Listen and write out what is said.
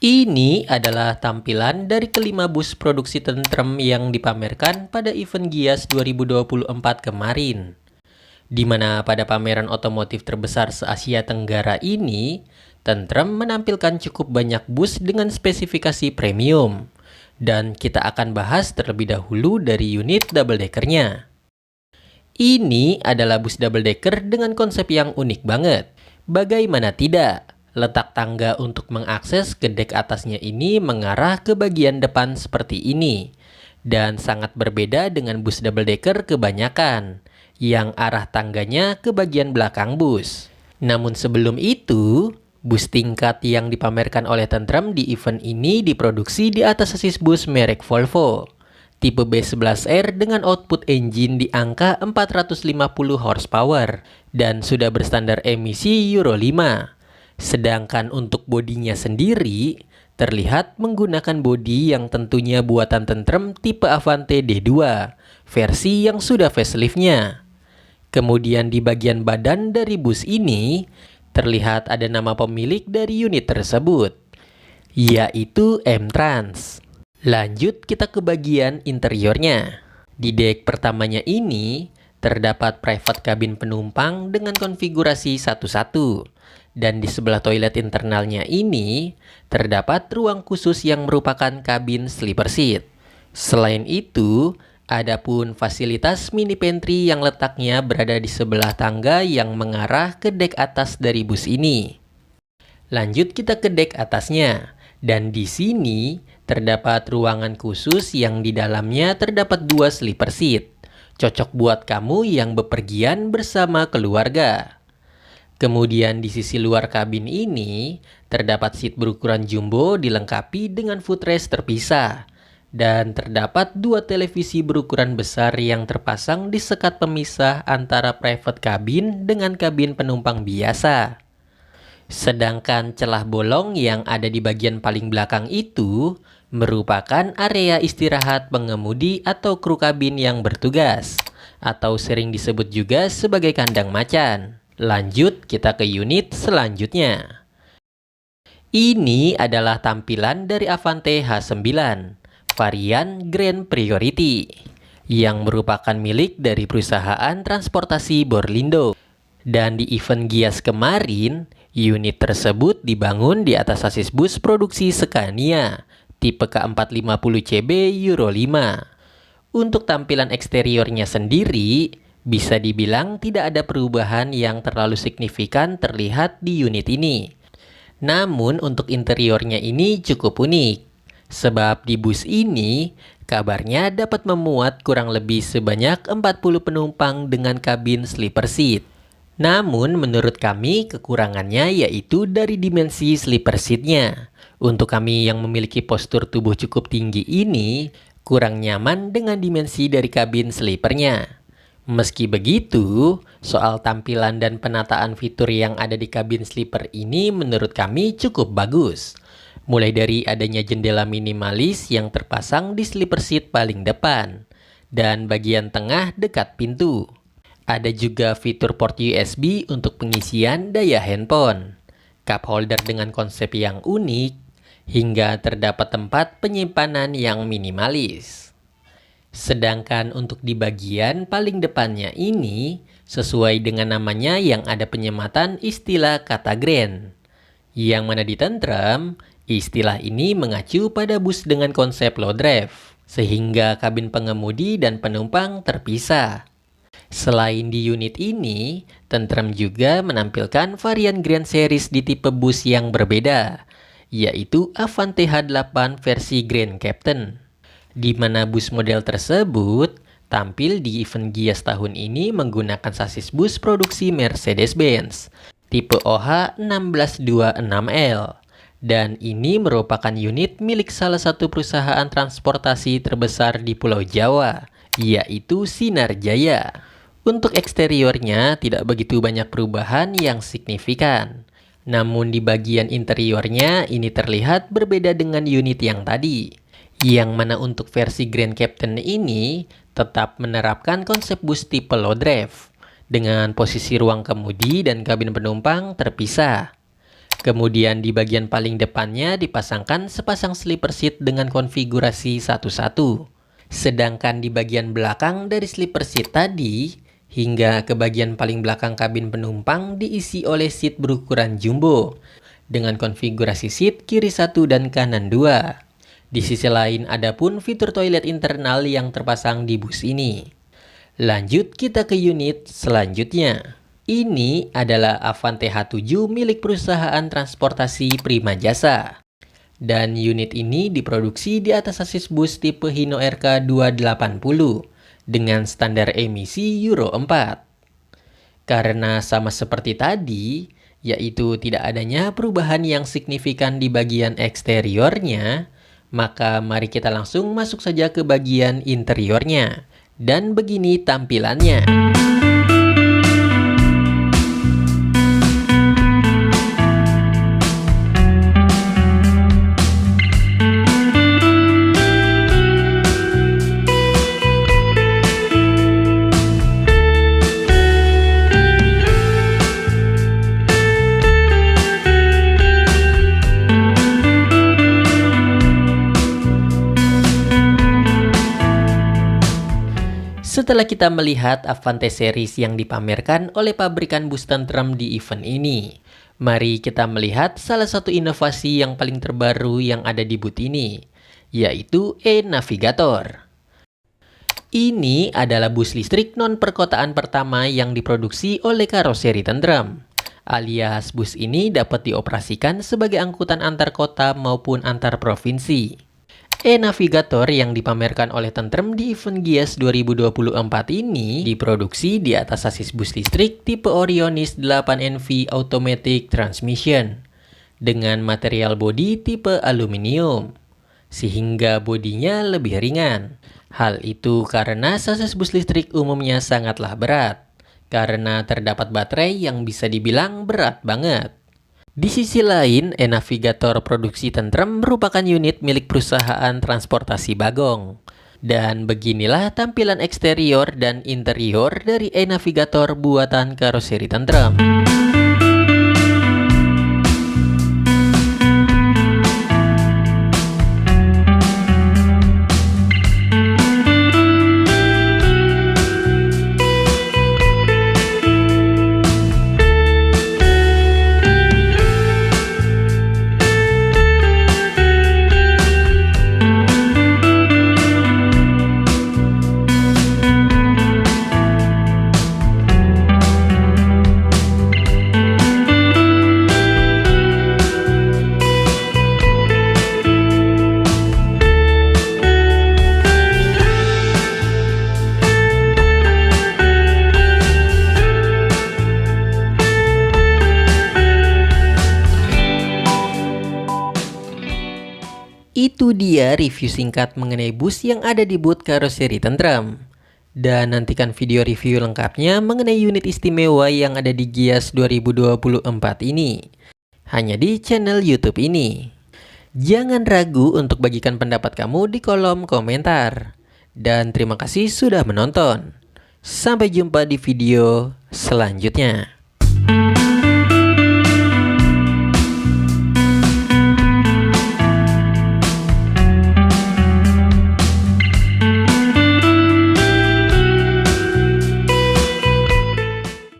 Ini adalah tampilan dari kelima bus produksi Tentrem yang dipamerkan pada event Gias 2024 kemarin. Di mana pada pameran otomotif terbesar se-Asia Tenggara ini, Tentrem menampilkan cukup banyak bus dengan spesifikasi premium. Dan kita akan bahas terlebih dahulu dari unit double deckernya. Ini adalah bus double decker dengan konsep yang unik banget. Bagaimana tidak? Letak tangga untuk mengakses ke dek atasnya ini mengarah ke bagian depan seperti ini. Dan sangat berbeda dengan bus double decker kebanyakan, yang arah tangganya ke bagian belakang bus. Namun sebelum itu, bus tingkat yang dipamerkan oleh Tentrem di event ini diproduksi di atas sasis bus merek Volvo. Tipe B11R dengan output engine di angka 450 horsepower dan sudah berstandar emisi Euro 5. Sedangkan untuk bodinya sendiri, terlihat menggunakan bodi yang tentunya buatan Tentrem tipe Avante D2, versi yang sudah faceliftnya. Kemudian di bagian badan dari bus ini, terlihat ada nama pemilik dari unit tersebut, yaitu M-Trans. Lanjut kita ke bagian interiornya. Di dek pertamanya ini, terdapat private cabin penumpang dengan konfigurasi satu-satu. Dan di sebelah toilet internalnya ini, terdapat ruang khusus yang merupakan kabin sleeper seat. Selain itu, ada pun fasilitas mini pantry yang letaknya berada di sebelah tangga yang mengarah ke dek atas dari bus ini. Lanjut kita ke dek atasnya. Dan di sini, terdapat ruangan khusus yang di dalamnya terdapat 2 sleeper seat. Cocok buat kamu yang bepergian bersama keluarga. Kemudian di sisi luar kabin ini, terdapat seat berukuran jumbo dilengkapi dengan footrest terpisah. Dan terdapat 2 televisi berukuran besar yang terpasang di sekat pemisah antara private cabin dengan kabin penumpang biasa. Sedangkan celah bolong yang ada di bagian paling belakang itu merupakan area istirahat pengemudi atau kru kabin yang bertugas, atau sering disebut juga sebagai kandang macan. Lanjut kita ke unit selanjutnya. Ini adalah tampilan dari Avante H9, varian Grand Priority, yang merupakan milik dari perusahaan transportasi Borlindo. Dan di event Gias kemarin, unit tersebut dibangun di atas sasis bus produksi Scania, tipe K450CB Euro 5. Untuk tampilan eksteriornya sendiri, bisa dibilang tidak ada perubahan yang terlalu signifikan terlihat di unit ini. Namun untuk interiornya ini cukup unik. Sebab di bus ini, kabarnya dapat memuat kurang lebih sebanyak 40 penumpang dengan kabin sleeper seat. Namun menurut kami kekurangannya yaitu dari dimensi sleeper seatnya. Untuk kami yang memiliki postur tubuh cukup tinggi ini, kurang nyaman dengan dimensi dari kabin sleepernya. Meski begitu, soal tampilan dan penataan fitur yang ada di kabin sleeper ini menurut kami cukup bagus. Mulai dari adanya jendela minimalis yang terpasang di sleeper seat paling depan, dan bagian tengah dekat pintu. Ada juga fitur port USB untuk pengisian daya handphone, cup holder dengan konsep yang unik, hingga terdapat tempat penyimpanan yang minimalis. Sedangkan untuk di bagian paling depannya ini, sesuai dengan namanya yang ada penyematan istilah kata grand. Yang mana di Tentrem, istilah ini mengacu pada bus dengan konsep low drive, sehingga kabin pengemudi dan penumpang terpisah. Selain di unit ini, Tentrem juga menampilkan varian Grand Series di tipe bus yang berbeda, yaitu Avante H8 versi Grand Captain. Di mana bus model tersebut tampil di event Gias tahun ini menggunakan sasis bus produksi Mercedes-Benz tipe OH1626L. Dan ini merupakan unit milik salah satu perusahaan transportasi terbesar di Pulau Jawa, yaitu Sinar Jaya. Untuk eksteriornya tidak begitu banyak perubahan yang signifikan. Namun di bagian interiornya ini terlihat berbeda dengan unit yang tadi. Yang mana untuk versi Grand Captain ini tetap menerapkan konsep bus tipe low drive dengan posisi ruang kemudi dan kabin penumpang terpisah. Kemudian di bagian paling depannya dipasangkan sepasang sleeper seat dengan konfigurasi 1-1. Sedangkan di bagian belakang dari sleeper seat tadi, hingga ke bagian paling belakang kabin penumpang diisi oleh seat berukuran jumbo, dengan konfigurasi seat kiri 1 dan kanan 2. Di sisi lain ada pun fitur toilet internal yang terpasang di bus ini. Lanjut kita ke unit selanjutnya. Ini adalah Avante H7 milik perusahaan transportasi Prima Jasa. Dan unit ini diproduksi di atas sasis bus tipe Hino RK 280 dengan standar emisi Euro 4. Karena sama seperti tadi, yaitu tidak adanya perubahan yang signifikan di bagian eksteriornya, maka mari kita langsung masuk saja ke bagian interiornya. Dan begini tampilannya. Setelah kita melihat Avante series yang dipamerkan oleh pabrikan bus tentrem di event ini, mari kita melihat salah satu inovasi yang paling terbaru yang ada di booth ini, yaitu e-Navigator. Ini adalah bus listrik non-perkotaan pertama yang diproduksi oleh karoseri tentrem, alias bus ini dapat dioperasikan sebagai angkutan antar kota maupun antar provinsi. E-Navigator yang dipamerkan oleh Tentrem di event Gias 2024 ini diproduksi di atas sasis bus listrik tipe Orionis 8NV Automatic Transmission dengan material bodi tipe aluminium, sehingga bodinya lebih ringan. Hal itu karena sasis bus listrik umumnya sangatlah berat, karena terdapat baterai yang bisa dibilang berat banget. Di sisi lain, e-Navigator produksi Tentrem merupakan unit milik perusahaan transportasi Bagong. Dan beginilah tampilan eksterior dan interior dari e-Navigator buatan karoseri Tentrem. Itu dia review singkat mengenai bus yang ada di booth karoseri Tentrem. Dan nantikan video review lengkapnya mengenai unit istimewa yang ada di Gias 2024 ini. Hanya di channel YouTube ini. Jangan ragu untuk bagikan pendapat kamu di kolom komentar. Dan terima kasih sudah menonton. Sampai jumpa di video selanjutnya.